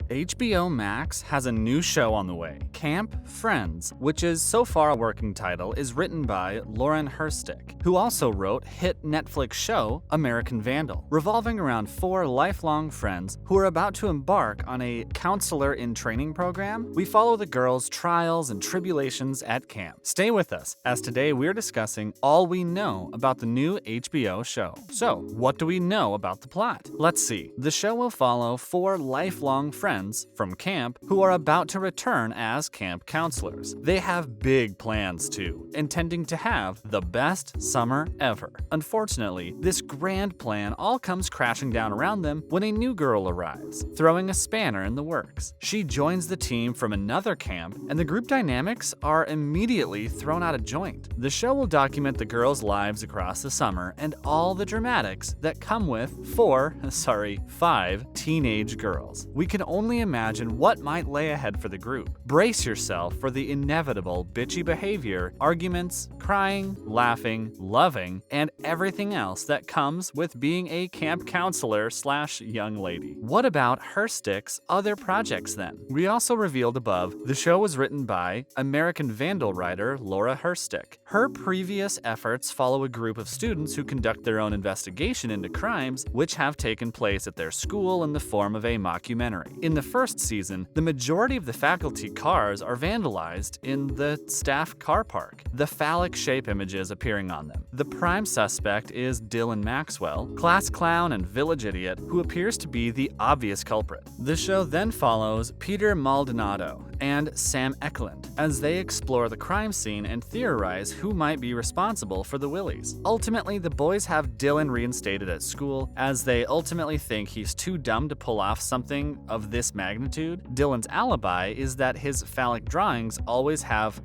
HBO Max has a new show on the way, Camp Friends, which is so far a working title, is written by Lauren Herstick, who also wrote hit Netflix show American Vandal, revolving around 4 lifelong friends who are about to embark on a counselor in training program. We follow the girls' trials and tribulations at camp. Stay with us, as today we're discussing all we know about the new HBO show. So, what do we know about the plot? Let's see. The show will follow 4 lifelong friends from camp who are about to return as camp counselors. They have big plans too, intending to have the best summer ever. Unfortunately, this grand plan all comes crashing down around them when a new girl arrives, throwing a spanner in the works. She joins the team from another camp, and the group dynamics are immediately thrown out of joint. The show will document the girls' lives across the summer and all the dramatics that come with 5 teenage girls. We can only imagine what might lay ahead for the group. Brace yourself for the inevitable bitchy behavior, arguments, crying, laughing, loving, and everything else that comes with being a camp counselor / young lady. What about Herstick's other projects then? We also revealed above, the show was written by American Vandal writer Laura Herstick. Her previous efforts follow a group of students who conduct their own investigation into crimes which have taken place at their school in the form of a mockumentary. In the first season, the majority of the faculty cars are vandalized in the staff car park, the phallic shape images appearing on them. The prime suspect is Dylan Maxwell, class clown and village idiot, who appears to be the obvious culprit. The show then follows Peter Maldonado and Sam Eklund as they explore the crime scene and theorize who might be responsible for the Willies. Ultimately, the boys have Dylan reinstated at school as they ultimately think he's too dumb to pull off something of this magnitude. Dylan's alibi is that his phallic drawings always have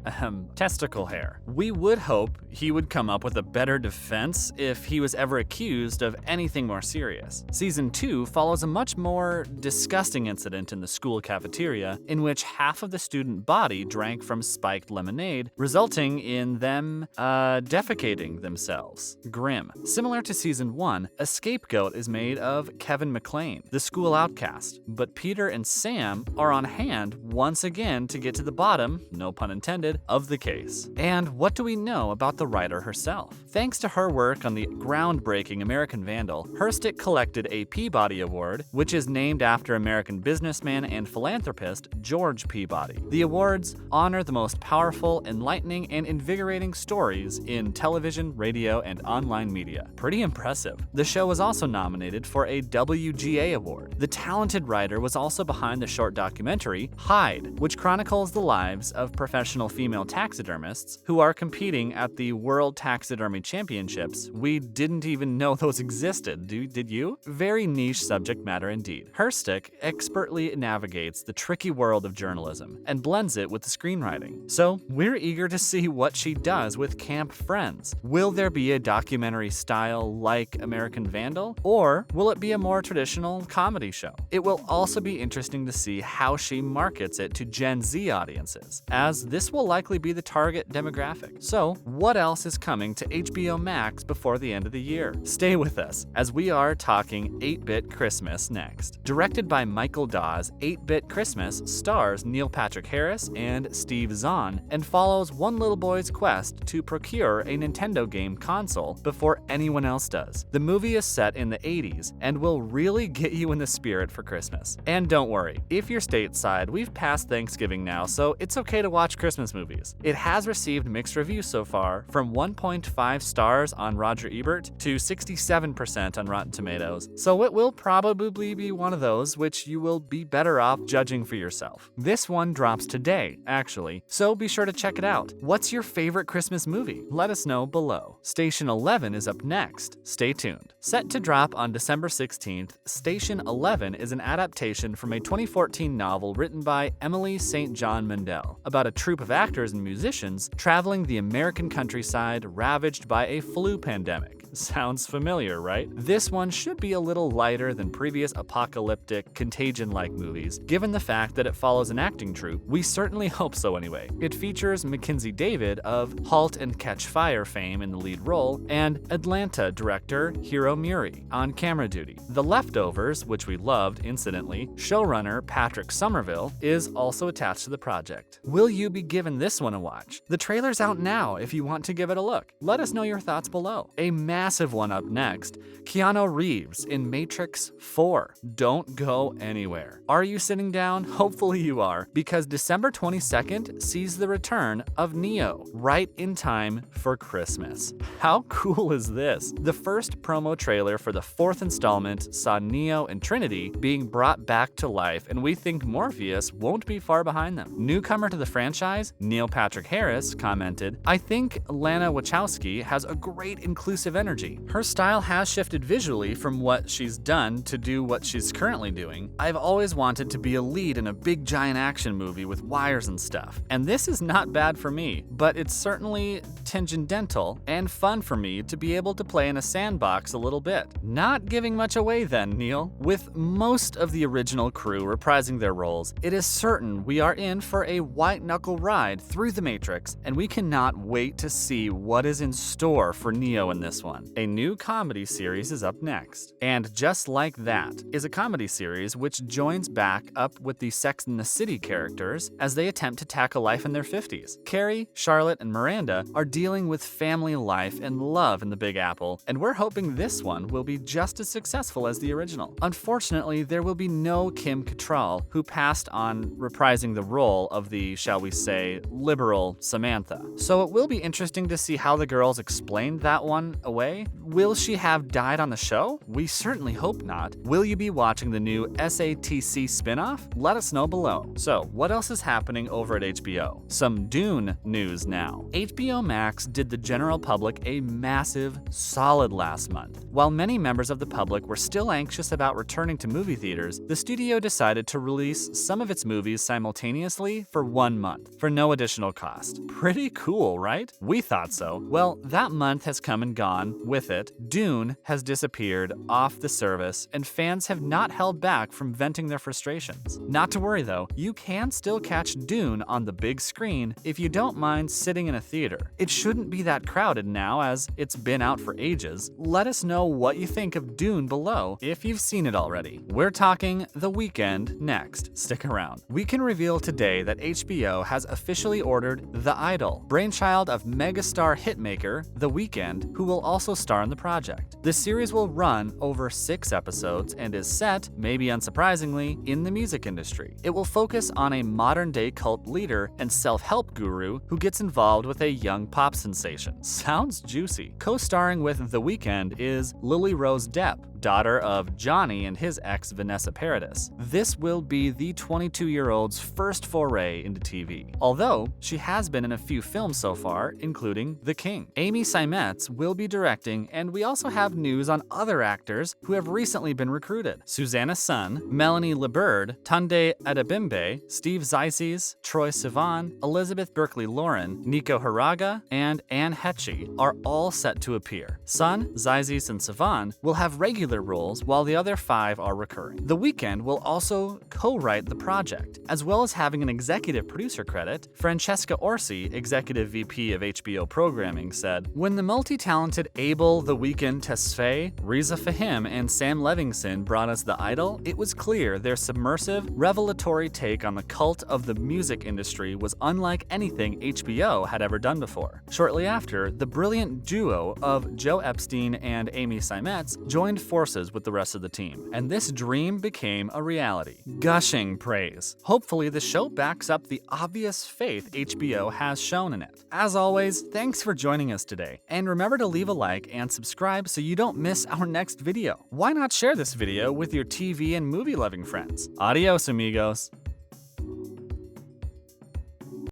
testicle hair. We would hope he would come up with a better defense if he was ever accused of anything more serious. Season 2 follows a much more disgusting incident in the school cafeteria in which half of the student body drank from spiked lemonade, resulting in them defecating themselves. Grim. Similar to season 1, a scapegoat is made of Kevin McLean, the school outcast, but Peter and Sam are on hand once again to get to the bottom, no pun intended, of the case. And what do we know about the writer herself? Thanks to her work on the groundbreaking American Vandal, Herstick collected a Peabody Award, which is named after American businessman and philanthropist George Peabody. The awards honor the most powerful, enlightening, and invigorating stories in television, radio, and online media. Pretty impressive. The show was also nominated for a WGA award. The talented writer was also behind the short documentary Hide, which chronicles the lives of professional female taxidermists who are competing at the World Taxidermy Championships. We didn't even know those existed, did you? Very niche subject matter indeed. Herstick expertly navigates the tricky world of journalism and blends it with the screenwriting. So, we're eager to see what she does with Camp Friends. Will there be a documentary style like American Vandal, or will it be a more traditional comedy show? It will also be interesting to see how she markets it to Gen Z audiences, as this will likely be the target demographic. So, what else is coming to HBO Max before the end of the year? Stay with us, as we are talking 8-Bit Christmas next. Directed by Michael Dawes, 8-Bit Christmas stars Neil Patrick Harris and Steve Zahn and follows one little boy's quest to procure a Nintendo game console before anyone else does. The movie is set in the 80s and will really get you in the spirit for Christmas. And don't worry, if you're stateside, we've passed Thanksgiving now, so it's okay to watch Christmas movies. It has received mixed reviews so far, from 1.5 stars on Roger Ebert to 67% on Rotten Tomatoes, so it will probably be one of those which you will be better off judging for yourself. This one drops today, actually, so be sure to check it out. What's your favorite Christmas movie? Let us know below. Station 11 is up next. Stay tuned. Set to drop on December 16th, Station 11 is an adaptation from a 2014 novel written by Emily St. John Mandel about a troupe of actors and musicians traveling the American countryside ravaged by a flu pandemic. Sounds familiar, right? This one should be a little lighter than previous apocalyptic, contagion-like movies, given the fact that it follows an acting troupe. We certainly hope so anyway. It features Mackenzie David of *Halt and Catch Fire* fame in the lead role, and Atlanta director Hiro Muri on camera duty. The Leftovers, which we loved incidentally, showrunner Patrick Somerville is also attached to the project. Will you be giving this one a watch? The trailer's out now if you want to give it a look. Let us know your thoughts below. A massive one up next, Keanu Reeves in Matrix 4. Don't go anywhere. Are you sitting down? Hopefully you are, because December 22nd sees the return of Neo, right in time for Christmas. How cool is this? The first promo trailer for the fourth installment saw Neo and Trinity being brought back to life, and we think Morpheus won't be far behind them. Newcomer to the franchise, Neil Patrick Harris, commented, "I think Lana Wachowski has a great inclusive energy. Her style has shifted visually from what she's done to do what she's currently doing. I've always wanted to be a lead in a big giant action movie with wires and stuff, and this is not bad for me, but it's certainly tangential and fun for me to be able to play in a sandbox a little bit." Not giving much away then, Neil. With most of the original crew reprising their roles, it is certain we are in for a white-knuckle ride through the Matrix, and we cannot wait to see what is in store for Neo in this one. A new comedy series is up next. And Just Like That is a comedy series which joins back up with the Sex and the City characters as they attempt to tackle life in their 50s. Carrie, Charlotte, and Miranda are dealing with family life and love in the Big Apple, and we're hoping this one will be just as successful as the original. Unfortunately, there will be no Kim Cattrall, who passed on reprising the role of the, shall we say, liberal Samantha. So it will be interesting to see how the girls explain that one away. Will she have died on the show? We certainly hope not. Will you be watching the new SATC spinoff? Let us know below. So, what else is happening over at HBO? Some Dune news now. HBO Max did the general public a massive, solid last month. While many members of the public were still anxious about returning to movie theaters, the studio decided to release some of its movies simultaneously for 1 month, for no additional cost. Pretty cool, right? We thought so. Well, that month has come and gone. With it, Dune has disappeared off the service, and fans have not held back from venting their frustrations. Not to worry though, you can still catch Dune on the big screen if you don't mind sitting in a theater. It shouldn't be that crowded now, as it's been out for ages. Let us know what you think of Dune below if you've seen it already. We're talking The Weeknd next. Stick around. We can reveal today that HBO has officially ordered The Idol, brainchild of megastar hitmaker The Weeknd, who will also star in the project. The series will run over 6 episodes and is set, maybe unsurprisingly, in the music industry. It will focus on a modern-day cult leader and self-help guru who gets involved with a young pop sensation. Sounds juicy. Co-starring with The Weeknd is Lily Rose Depp, daughter of Johnny and his ex Vanessa Paradis. This will be the 22-year-old's first foray into TV, although she has been in a few films so far, including The King. Amy Seimetz will be directing, and we also have news on other actors who have recently been recruited. Susanna Sun, Melanie LeBird, Tunde Adebimbe, Steve Zissou, Troye Sivan, Elizabeth Berkley Lauren, Nico Haraga, and Anne Hetchy are all set to appear. Sun, Zissou, and Sivan will have regular roles, while the other 5 are recurring. The Weeknd will also co-write the project, as well as having an executive producer credit. Francesca Orsi, executive VP of HBO programming, said, "When the multi-talented Abel, The Weeknd Tesfaye, Riza Fahim, and Sam Levinson brought us The Idol, it was clear their submersive, revelatory take on the cult of the music industry was unlike anything HBO had ever done before." Shortly after, the brilliant duo of Joe Epstein and Amy Seimetz joined forces with the rest of the team, and this dream became a reality. Gushing praise. Hopefully the show backs up the obvious faith HBO has shown in it. As always, thanks for joining us today, and remember to leave a like and subscribe so you don't miss our next video. Why not share this video with your TV and movie loving friends? Adios, amigos.